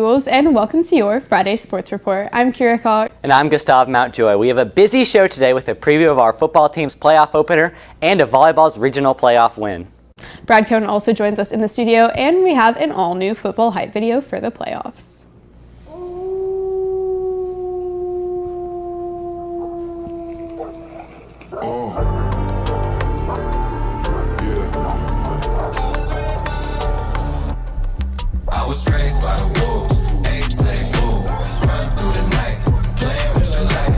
T-Wolves, and welcome to your Friday Sports Report. I'm Kira Cox. And I'm Gustav Mountjoy. We have a busy show today with a preview of our football team's playoff opener and a volleyball's regional playoff win. Brad Cohn also joins us in the studio, and we have an all-new football hype video for the playoffs. I was raised by the wolves, ain't play fool, run through the night, playing with your life,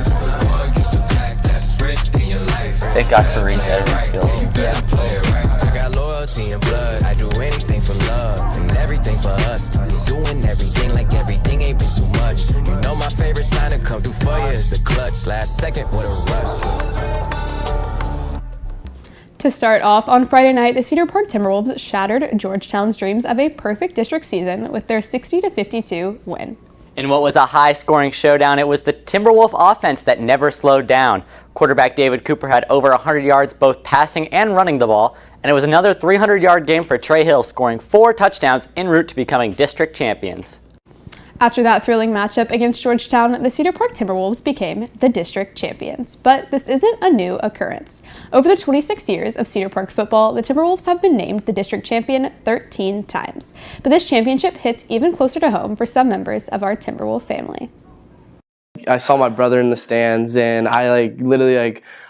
one gets the pack, that's rich in your life. Thank God for resetting skills. Yeah, play it right. I got loyalty and blood, I do anything for love, and everything for us, doing everything like everything ain't been too much. You know my favorite time to come through for you is the clutch, last second with a rush. To start off, on Friday night, the Cedar Park Timberwolves shattered Georgetown's dreams of a perfect district season with their 60-52 win. In what was a high-scoring showdown, it was the Timberwolf offense that never slowed down. Quarterback David Cooper had over 100 yards both passing and running the ball, and it was another 300-yard game for Trey Hill, scoring 4 touchdowns en route to becoming district champions. After that thrilling matchup against Georgetown, the Cedar Park Timberwolves became the district champions. But this isn't a new occurrence. Over the 26 years of Cedar Park football, the Timberwolves have been named the district champion 13 times. But this championship hits even closer to home for some members of our Timberwolf family. I saw my brother in the stands, and I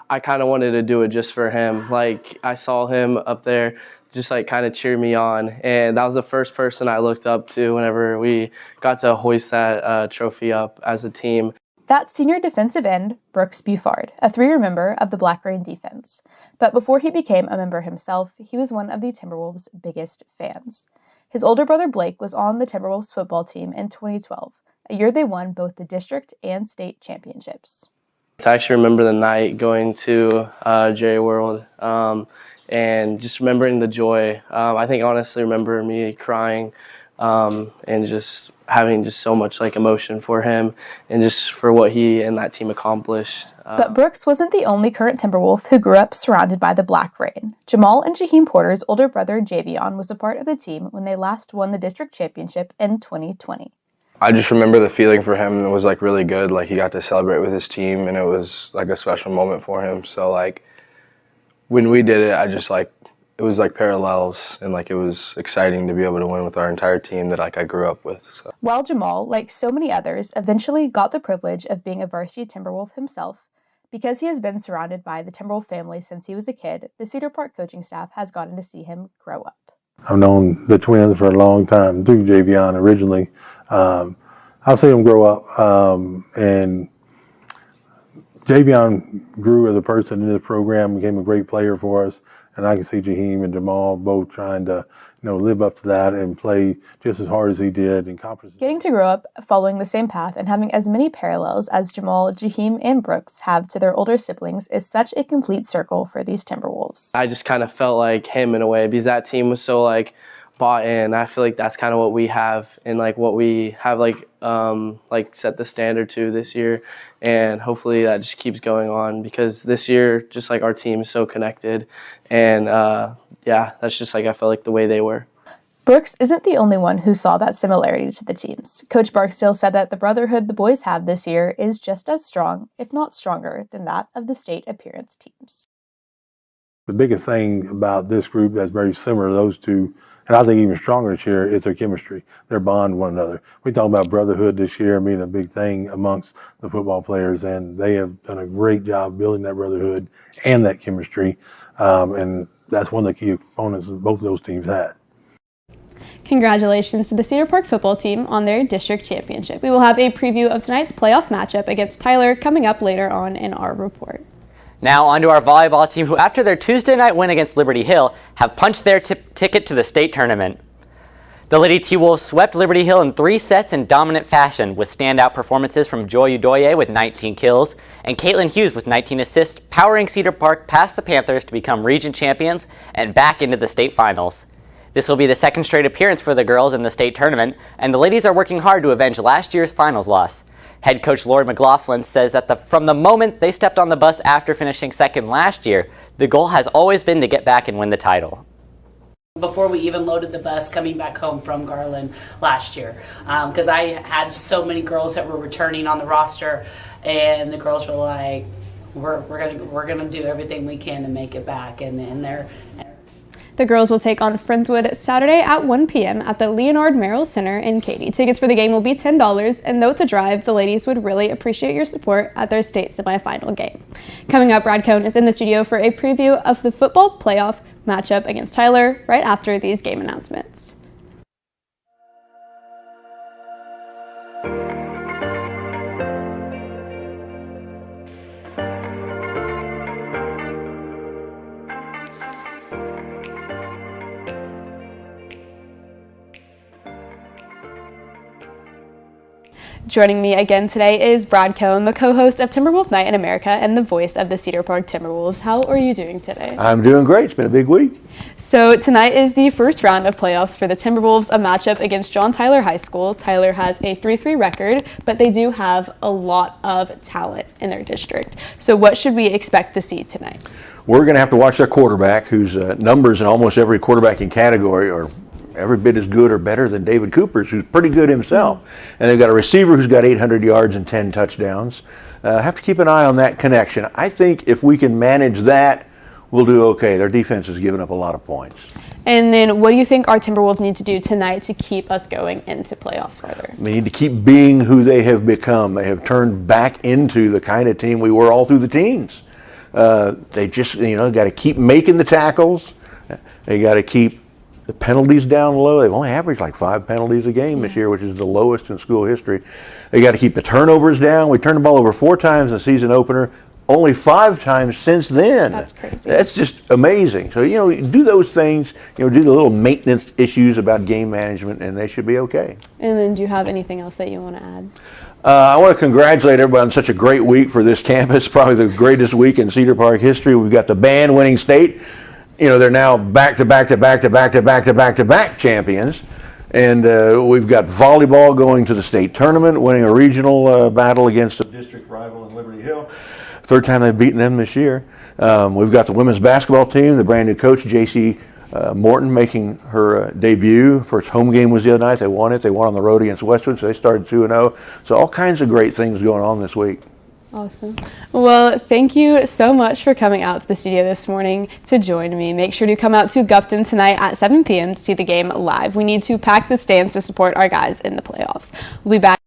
I kind of wanted to do it just for him. I saw him up there just kind of cheer me on, and that was the first person I looked up to whenever we got to hoist that trophy up as a team. That's senior defensive end Brooks Buford, a 3-year member of the Black Rain defense. But before he became a member himself, he was one of the Timberwolves' biggest fans. His older brother Blake was on the Timberwolves football team in 2012, a year they won both the district and state championships. I actually remember the night going to Jerry World, and just remembering the joy. I think honestly remember me crying and just having just so much emotion for him and just for what he and that team accomplished. But Brooks wasn't the only current Timberwolf who grew up surrounded by the Black Rain. Jamal and Jaheim Porter's older brother Javion was a part of the team when they last won the district championship in 2020. I just remember the feeling for him. It was really good. He got to celebrate with his team, and it was a special moment for him. So when we did it, I just it was parallels, and it was exciting to be able to win with our entire team that I grew up with. So. While Jamal, like so many others, eventually got the privilege of being a varsity Timberwolf himself, because he has been surrounded by the Timberwolf family since he was a kid, the Cedar Park coaching staff has gotten to see him grow up. I've known the twins for a long time, through Javion originally. I've seen them grow up, and Javion grew as a person in this program, became a great player for us, and I can see Jaheim and Jamal both trying to live up to that and play just as hard as he did in conference. Getting to grow up following the same path and having as many parallels as Jamal, Jaheim, and Brooks have to their older siblings is such a complete circle for these Timberwolves. I just kind of felt like him in a way because that team was so bought in. I feel that's kind of what we have and what we have set the standard to this year, and hopefully that just keeps going on because this year just our team is so connected, and that's just I felt the way they were. Brooks isn't the only one who saw that similarity to the teams. Coach Barksdale said that the brotherhood the boys have this year is just as strong, if not stronger, than that of the state appearance teams. The biggest thing about this group that's very similar to those two, and I think even stronger this year, is their chemistry, their bond with one another. We talk about brotherhood this year being a big thing amongst the football players, and they have done a great job building that brotherhood and that chemistry, and that's one of the key components that both of those teams had. Congratulations to the Cedar Park football team on their district championship. We will have a preview of tonight's playoff matchup against Tyler coming up later on in our report. Now on to our volleyball team, who after their Tuesday night win against Liberty Hill have punched their ticket to the state tournament. The Lady T-Wolves swept Liberty Hill in 3 sets in dominant fashion, with standout performances from Joy Udoye with 19 kills and Caitlin Hughes with 19 assists, powering Cedar Park past the Panthers to become region champions and back into the state finals. This will be the second straight appearance for the girls in the state tournament, and the ladies are working hard to avenge last year's finals loss. Head coach Lori McLaughlin says that from the moment they stepped on the bus after finishing second last year, the goal has always been to get back and win the title. before we even loaded the bus coming back home from Garland last year, because I had so many girls that were returning on the roster, and the girls were like, we're gonna do everything we can to make it back, and they're. The girls will take on Friendswood Saturday at 1 p.m. at the Leonard Merrill Center in Katy. Tickets for the game will be $10, and though it's a drive, the ladies would really appreciate your support at their state semifinal game. Coming up, Brad Cohn is in the studio for a preview of the football playoff matchup against Tyler right after these game announcements. Joining me again today is Brad Cohn, the co-host of Timberwolf Night in America and the voice of the Cedar Park Timberwolves. How are you doing today? I'm doing great. It's been a big week. So tonight is the first round of playoffs for the Timberwolves, a matchup against John Tyler High School. Tyler has a 3-3 record, but they do have a lot of talent in their district. So what should we expect to see tonight? We're going to have to watch their quarterback, whose numbers in almost every quarterbacking category are every bit as good or better than David Cooper's, who's pretty good himself. And they've got a receiver who's got 800 yards and 10 touchdowns. Have to keep an eye on that connection. I think if we can manage that, we'll do okay. Their defense has given up a lot of points. And then what do you think our Timberwolves need to do tonight to keep us going into playoffs further? They need to keep being who they have become. They have turned back into the kind of team we were all through the teens. They just, got to keep making the tackles. They got to keep the penalties down low. They've only averaged like 5 penalties a game this year, which is the lowest in school history. They got to keep the turnovers down. We turned the ball over 4 times in the season opener, only 5 times since then. That's crazy. That's just amazing. So, do those things, do the little maintenance issues about game management, and they should be okay. And then do you have anything else that you want to add? I want to congratulate everybody on such a great week for this campus, probably the greatest week in Cedar Park history. We've got the band winning state. They're now back-to-back champions. And we've got volleyball going to the state tournament, winning a regional battle against a district rival in Liberty Hill. 3rd time they've beaten them this year. We've got the women's basketball team, the brand new coach, J.C. Morton, making her debut. First home game was the other night. They won it. They won on the road against Westwood, so they started 2-0. So all kinds of great things going on this week. Awesome. Well, thank you so much for coming out to the studio this morning to join me. Make sure to come out to Gupton tonight at 7 p.m. to see the game live. We need to pack the stands to support our guys in the playoffs. We'll be back.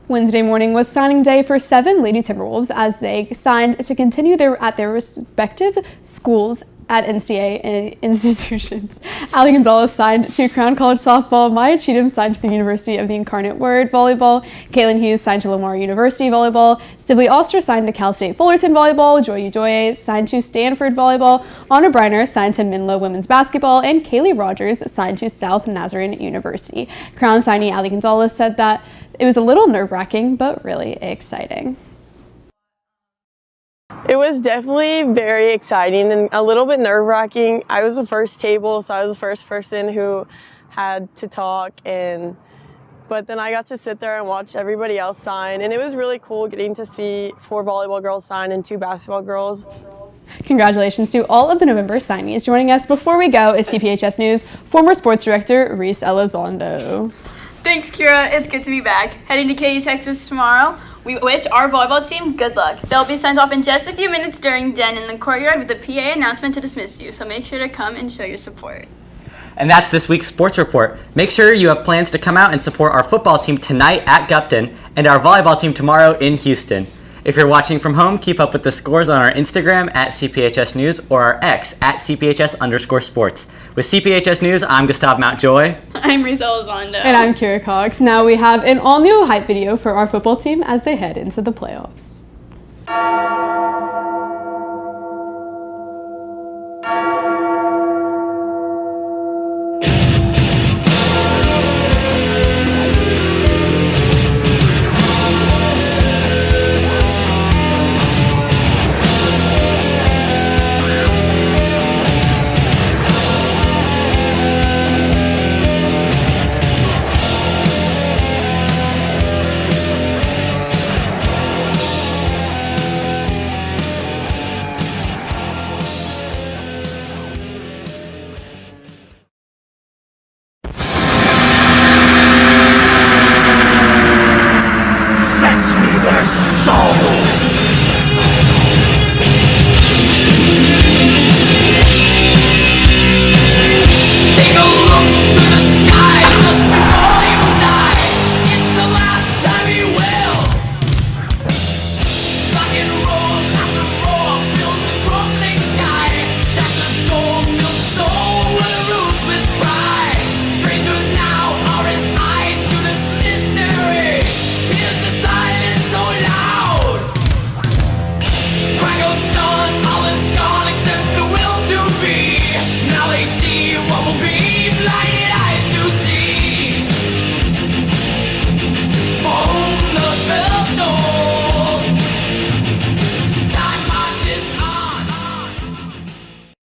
Wednesday morning was signing day for 7 Lady Timberwolves as they signed to continue at their respective schools at NCAA institutions. Allie Gonzalez signed to Crown College softball. Maya Cheatham signed to the University of the Incarnate Word volleyball. Caitlin Hughes signed to Lamar University volleyball. Sibley Oster signed to Cal State Fullerton volleyball. Joy Ujoye signed to Stanford volleyball. Anna Briner signed to Menlo women's basketball. And Kaylee Rogers signed to South Nazarene University. Crown signee Allie Gonzalez said that it was a little nerve-wracking, but really exciting. It was definitely very exciting and a little bit nerve-wracking. I was the first table, so I was the first person who had to talk, but then I got to sit there and watch everybody else sign, and it was really cool getting to see 4 volleyball girls sign and 2 basketball girls. Congratulations to all of the November signees. Joining us before we go is CPHS News former sports director Reese Elizondo. Thanks, Kira. It's good to be back. Heading to Katy, Texas tomorrow. We wish our volleyball team good luck. They'll be sent off in just a few minutes during Den in the courtyard with a PA announcement to dismiss you, so make sure to come and show your support. And that's this week's sports report. Make sure you have plans to come out and support our football team tonight at Gupton and our volleyball team tomorrow in Houston. If you're watching from home, keep up with the scores on our Instagram at CPHS News or our X at CPHS_sports. With CPHS News, I'm Gustav Mountjoy. I'm Reese Elizondo. And I'm Kira Cox. Now we have an all-new hype video for our football team as they head into the playoffs.